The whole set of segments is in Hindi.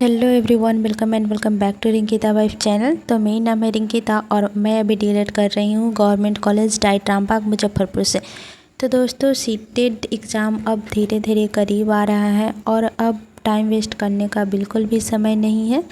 Hello everyone, welcome back to Rinkita wife channel. तो मेरा नाम है रिंकिता और मैं अभी डीएलएड कर रही हूँ government college diet Rambagh Muzaffarpur से। तो दोस्तों, सीटेट एग्ज़ाम अब धीरे धीरे करीब आ रहा है और अब टाइम वेस्ट करने का बिल्कुल भी समय नहीं है।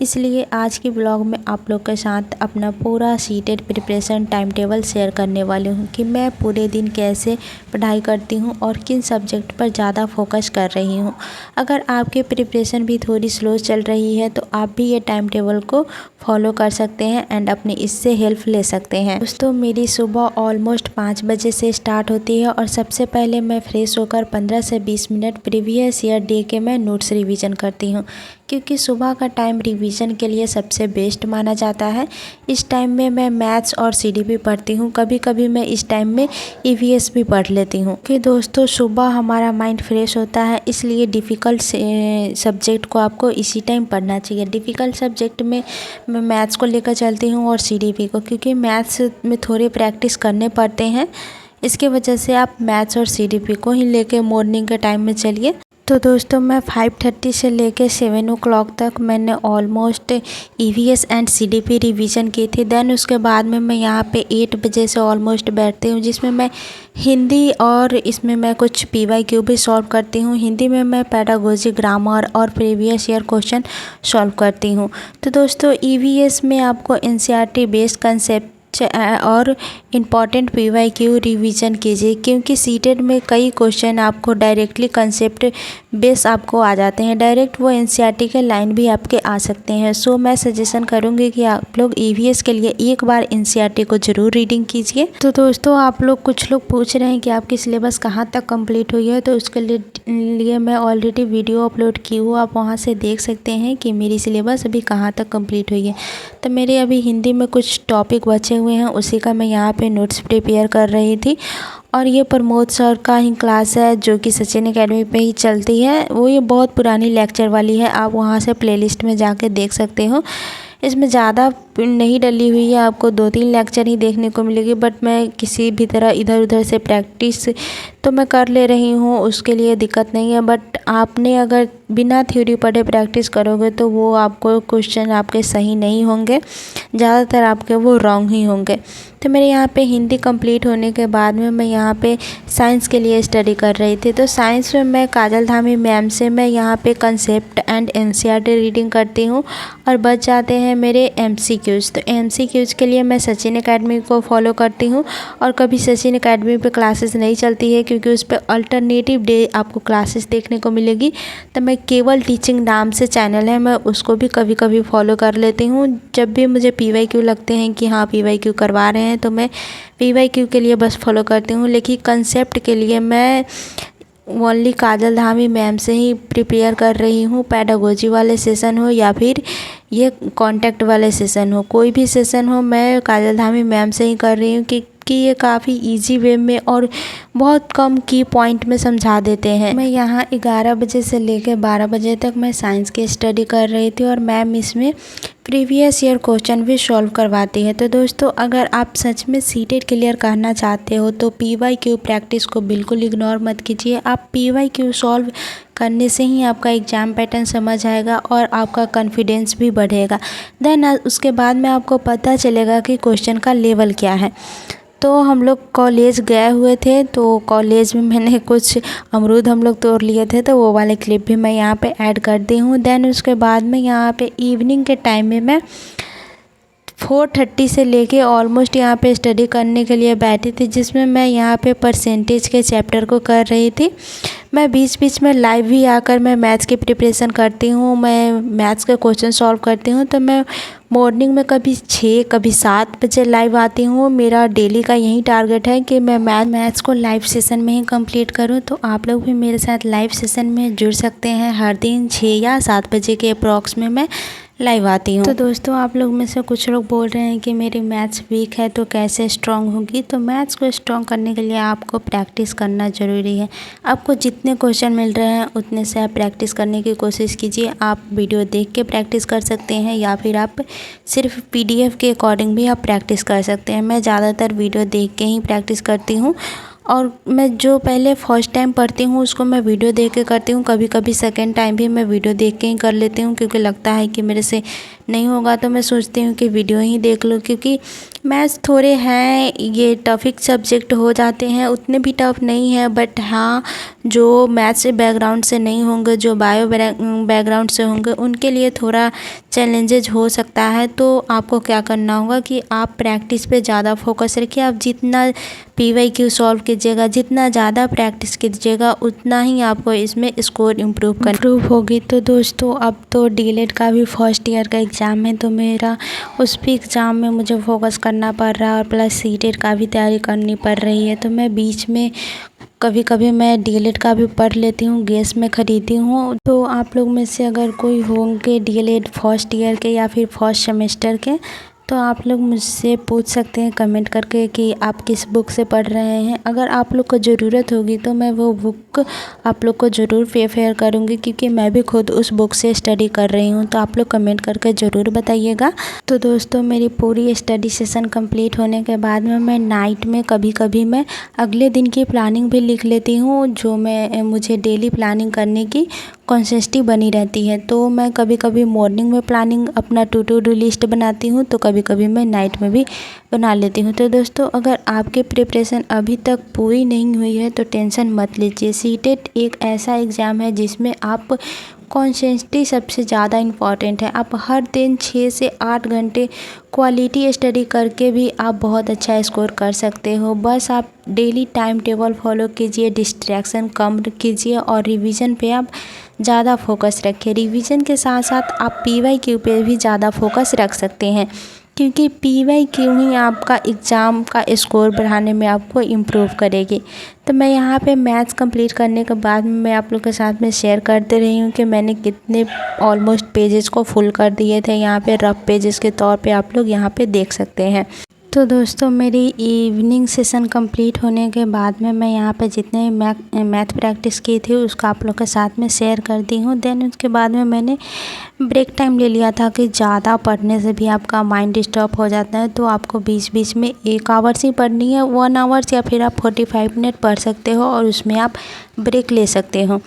इसलिए आज की ब्लॉग में आप लोग के साथ अपना पूरा CTET preparation time table share करने वाली हूँ कि मैं पूरे दिन कैसे पढ़ाई करती हूँ और किन सब्जेक्ट पर ज़्यादा फोकस कर रही हूँ। अगर आपकी प्रिपरेशन भी थोड़ी स्लो चल रही है तो आप भी ये टाइम टेबल को फॉलो कर सकते हैं एंड अपनी इससे हेल्प ले सकते हैं। दोस्तों, मेरी सुबह ऑलमोस्ट 5 बजे से स्टार्ट होती है और सबसे पहले मैं फ्रेश होकर 15 से 20 मिनट प्रीवियस ईयर डे के मैं नोट्स रिवीजन करती हूँ, क्योंकि सुबह का टाइम रिवीजन के लिए सबसे बेस्ट माना जाता है। इस टाइम में मैं मैथ्स और सीडीपी पढ़ती हूँ। कभी कभी मैं इस टाइम में ईवीएस भी पढ़ लेती हूँ कि दोस्तों सुबह हमारा माइंड फ्रेश होता है, इसलिए डिफ़िकल्ट सब्जेक्ट को आपको इसी टाइम पढ़ना चाहिए। डिफ़िकल्ट सब्जेक्ट में मैं मैथ्स को लेकर चलती हूँ और सीडीपी को, क्योंकि मैथ्स में थोड़े प्रैक्टिस करने पड़ते हैं। इसके वजह से आप मैथ्स और सीडीपी को ही लेके मॉर्निंग के टाइम में चलिए। तो दोस्तों, मैं 5:30 से लेके 7 o'clock तक मैंने almost EVS and CDP revision की थी। देन उसके बाद में मैं यहाँ पे 8 बजे से ऑलमोस्ट बैठती हूँ, जिसमें मैं हिंदी और इसमें मैं कुछ पीवाईक्यू भी सॉल्व करती हूँ। हिंदी में मैं पेडागोजी, ग्रामर और प्रीवियस ईयर क्वेश्चन सॉल्व करती हूँ। तो दोस्तों, ईवीएस में आपको एनसीईआरटी बेस्ड कंसेप्ट और इम्पॉर्टेंट पीवाईक्यू रिवीजन कीजिए, क्योंकि सीटेट में कई क्वेश्चन आपको डायरेक्टली कंसेप्ट बेस आपको आ जाते हैं। डायरेक्ट वो एनसीईआरटी के लाइन भी आपके आ सकते हैं। सो मैं सजेशन करूँगी कि आप लोग ईवीएस के लिए एक बार एनसीईआरटी को ज़रूर रीडिंग कीजिए। तो दोस्तों, आप लोग कुछ लोग पूछ रहे हैं कि आपकी सिलेबस कहाँ तक कंप्लीट हुई है, तो उसके लिए मैं ऑलरेडी वीडियो अपलोड की हूँ। आप वहाँ से देख सकते हैं कि मेरी सिलेबस अभी कहाँ तक कंप्लीट हुई है। तो मेरे अभी हिंदी में कुछ टॉपिक बचे हुए हैं, उसी का मैं यहाँ पे नोट्स प्रिपेयर कर रही थी। और ये प्रमोद सर का ही क्लास है जो कि सचिन एकेडमी पे ही चलती है। वो ये बहुत पुरानी लेक्चर वाली है, आप वहाँ से प्लेलिस्ट में जाके देख सकते हो। इसमें ज़्यादा नहीं डली हुई है, आपको 2-3 लेक्चर ही देखने को मिलेगी। बट मैं किसी भी तरह इधर उधर से प्रैक्टिस तो मैं कर ले रही हूँ, उसके लिए दिक्कत नहीं है। बट आपने अगर बिना थ्योरी पढ़े प्रैक्टिस करोगे तो वो आपको क्वेश्चन आपके सही नहीं होंगे, ज़्यादातर आपके वो रॉन्ग ही होंगे। तो मेरे यहाँ पे हिंदी कंप्लीट होने के बाद में मैं यहाँ पे साइंस के लिए स्टडी कर रही थी। तो साइंस में मैं काजल धामी मैम से मैं यहाँ पे कंसेप्ट एंड एनसीईआरटी रीडिंग करती हूँ और बच जाते हैं मेरे एमसीक्यूज़। तो एमसीक्यूज़ के लिए मैं सचिन एकेडमी को फॉलो करती हूँ। और कभी सचिन एकेडमी पे क्लासेस नहीं चलती है, क्योंकि उस पर अल्टरनेटिव डे आपको क्लासेस देखने को मिलेगी। तो मैं केवल टीचिंग नाम से चैनल है, मैं उसको भी कभी कभी फॉलो कर लेती हूँ। जब भी मुझे पीवाईक्यू लगते हैं कि हाँ पीवाईक्यू करवा रहे हैं तो मैं पीवाईक्यू के लिए बस फॉलो करती हूँ। लेकिन कंसेप्ट के लिए मैं ओनली काजल धामी मैम से ही प्रिपेयर कर रही हूँ। पेडागोजी वाले सेशन हो या फिर ये कॉन्टैक्ट वाले सेशन हो, कोई भी सेशन हो, मैं काजल धामी मैम से ही कर रही हूँ कि ये काफ़ी इजी वे में और बहुत कम की पॉइंट में समझा देते हैं। मैं यहाँ 11 बजे से लेकर 12 बजे तक मैं साइंस की स्टडी कर रही थी और मैम इसमें प्रीवियस ईयर क्वेश्चन भी सॉल्व करवाती है। तो दोस्तों, अगर आप सच में सीटेट क्लियर करना चाहते हो तो पीवाईक्यू प्रैक्टिस को बिल्कुल इग्नोर मत कीजिए। आप पीवाईक्यू सॉल्व करने से ही आपका एग्ज़ाम पैटर्न समझ आएगा और आपका कॉन्फिडेंस भी बढ़ेगा। देन उसके बाद में आपको पता चलेगा कि क्वेश्चन का लेवल क्या है। तो हम लोग कॉलेज गए हुए थे, तो कॉलेज में मैंने कुछ अमरूद हम लोग तोड़ लिए थे, तो वो वाले क्लिप भी मैं यहाँ पे ऐड कर दी हूँ। देन उसके बाद में यहाँ पे इवनिंग के टाइम में मैं 4:30 से लेके ऑलमोस्ट यहाँ पे स्टडी करने के लिए बैठी थी, जिसमें मैं यहाँ पे परसेंटेज के चैप्टर को कर रही थी। मैं बीच बीच में लाइव भी आकर मैं मैथ्स की प्रिपरेशन करती हूँ, मैं मैथ्स के क्वेश्चन सॉल्व करती हूँ। तो मैं मॉर्निंग में कभी 6 कभी 7 बजे लाइव आती हूँ। मेरा डेली का यही टारगेट है कि मैं मैथ्स को लाइव सेशन में ही कंप्लीट करूँ। तो आप लोग भी मेरे साथ लाइव सेशन में जुड़ सकते हैं। हर दिन 6 या 7 बजे के अप्रॉक्स में मैं लाइव आती हूँ। तो दोस्तों, आप लोग में से कुछ लोग बोल रहे हैं कि मेरी मैथ्स वीक है तो कैसे स्ट्रांग होगी। तो मैथ्स को स्ट्रांग करने के लिए आपको प्रैक्टिस करना ज़रूरी है। आपको जितने क्वेश्चन मिल रहे हैं उतने से आप प्रैक्टिस करने की कोशिश कीजिए। आप वीडियो देख के प्रैक्टिस कर सकते हैं या फिर आप सिर्फ पीडीएफ के अकॉर्डिंग भी आप प्रैक्टिस कर सकते हैं। मैं ज़्यादातर वीडियो देख के ही प्रैक्टिस करती हूँ और मैं जो पहले फर्स्ट टाइम पढ़ती हूँ उसको मैं वीडियो देख के करती हूँ, कभी कभी सेकंड टाइम भी मैं वीडियो देख के ही कर लेती हूँ, क्योंकि लगता है कि मेरे से नहीं होगा तो मैं सोचती हूँ कि वीडियो ही देख लूँ। क्योंकि मैथ्स थोड़े हैं, ये टॉपिक सब्जेक्ट हो जाते हैं, उतने भी टफ नहीं है, बट हाँ जो मैथ्स बैकग्राउंड से नहीं होंगे, जो बायो बैकग्राउंड से होंगे, उनके लिए थोड़ा चैलेंजेज हो सकता है। तो आपको क्या करना होगा कि आप प्रैक्टिस पे ज़्यादा फोकस रखिए। आप जितना PYQ सॉल्व कीजिएगा, जितना ज़्यादा प्रैक्टिस कीजिएगा, उतना ही आपको इसमें स्कोर इम्प्रूव होगी। तो दोस्तों अब तो DLED का भी फर्स्ट ईयर का एग्ज़ाम है, तो मेरा उस भी एग्ज़ाम में मुझे फोकस करना पड़ रहा है और प्लस CTET का भी तैयारी करनी पड़ रही है। तो मैं बीच में कभी कभी मैं DLED का भी पढ़ लेती हूँ, गैस में ख़रीदी हूँ। तो आप लोग में से अगर कोई होंगे DLED फर्स्ट ईयर के या फिर फर्स्ट सेमेस्टर के, तो आप लोग मुझसे पूछ सकते हैं कमेंट करके कि आप किस बुक से पढ़ रहे हैं। अगर आप लोग को ज़रूरत होगी तो मैं वो बुक आप लोग को ज़रूर प्रेफर करूँगी, क्योंकि मैं भी खुद उस बुक से स्टडी कर रही हूँ। तो आप लोग कमेंट करके ज़रूर बताइएगा। तो दोस्तों मेरी पूरी स्टडी सेशन कंप्लीट होने के बाद में मैं नाइट में कभी कभी मैं अगले दिन की प्लानिंग भी लिख लेती हूँ, जो मुझे डेली प्लानिंग करने की कंसिस्टेंसी बनी रहती है। तो मैं कभी कभी मॉर्निंग में प्लानिंग अपना टू डू लिस्ट बनाती हूँ, तो कभी कभी मैं नाइट में भी बना लेती हूँ। तो दोस्तों अगर आपकी प्रिपरेशन अभी तक पूरी नहीं हुई है तो टेंशन मत लीजिए। CTET एक ऐसा एग्ज़ाम है जिसमें आप कंसिस्टेंसी सबसे ज़्यादा इम्पॉर्टेंट है। आप हर दिन 6 से 8 घंटे क्वालिटी स्टडी करके भी आप बहुत अच्छा स्कोर कर सकते हो। बस आप डेली टाइम टेबल फॉलो कीजिए, डिस्ट्रैक्शन कम कीजिए और रिवीजन पे आप ज़्यादा फोकस रखिए। रिवीजन के साथ साथ आप PYQ पे भी ज़्यादा फोकस रख सकते हैं, क्योंकि PYQ ही आपका एग्ज़ाम का स्कोर बढ़ाने में आपको इम्प्रूव करेगी। तो मैं यहाँ पे मैथ्स कंप्लीट करने के बाद मैं आप लोग के साथ में शेयर करते रही हूँ कि मैंने कितने ऑलमोस्ट पेजेस को फुल कर दिए थे। यहाँ पे रफ पेजेस के तौर पे आप लोग यहाँ पे देख सकते हैं। तो दोस्तों मेरी इवनिंग सेशन कंप्लीट होने के बाद में मैं यहाँ पे जितने मैथ प्रैक्टिस की थी उसका आप लोग के साथ में शेयर कर दी हूँ। देन उसके बाद में मैंने ब्रेक टाइम ले लिया था कि ज़्यादा पढ़ने से भी आपका माइंड डिस्टर्ब हो जाता है। तो आपको बीच बीच में 1 आवर्स ही पढ़नी है, 1 आवर्स या फिर आप 45 मिनट पढ़ सकते हो और उसमें आप ब्रेक ले सकते हो।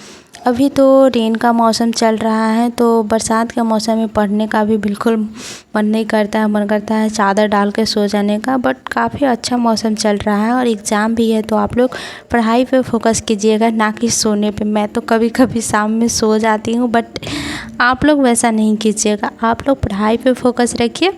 अभी तो रेन का मौसम चल रहा है, तो बरसात के मौसम में पढ़ने का भी बिल्कुल मन नहीं करता है, मन करता है चादर डाल के सो जाने का। बट काफ़ी अच्छा मौसम चल रहा है और एग्ज़ाम भी है, तो आप लोग पढ़ाई पे फोकस कीजिएगा, ना कि सोने पे। मैं तो कभी कभी शाम में सो जाती हूँ, बट आप लोग वैसा नहीं कीजिएगा, आप लोग पढ़ाई पे फोकस रखिए।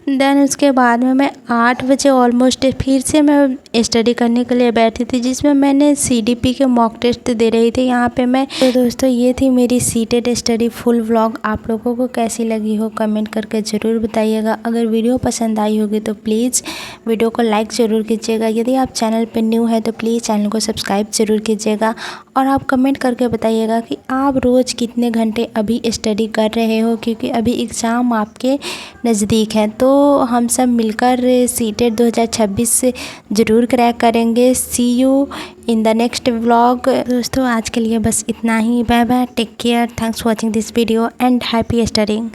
देन उसके बाद में मैं 8 बजे ऑलमोस्ट फिर से मैं स्टडी करने के लिए बैठी थी, जिसमें मैंने CDP के मॉक टेस्ट दे रही थी यहाँ पे मैं। तो दोस्तों ये थी मेरी CTET स्टडी फुल व्लॉग। आप लोगों को कैसी लगी हो कमेंट करके ज़रूर बताइएगा। अगर वीडियो पसंद आई होगी तो प्लीज़ वीडियो को लाइक ज़रूर कीजिएगा। यदि आप चैनल पर न्यू है तो प्लीज़ चैनल को सब्सक्राइब ज़रूर कीजिएगा। और आप कमेंट करके बताइएगा कि आप रोज़ कितने घंटे अभी स्टडी कर रहे हो, क्योंकि अभी एग्ज़ाम आपके नज़दीक है। तो हम सब मिलकर CTET 2026 ज़रूर क्रैक करेंगे। See you in the next vlog. दोस्तों आज के लिए बस इतना ही। Bye bye, take care, thanks for watching this video and happy studying.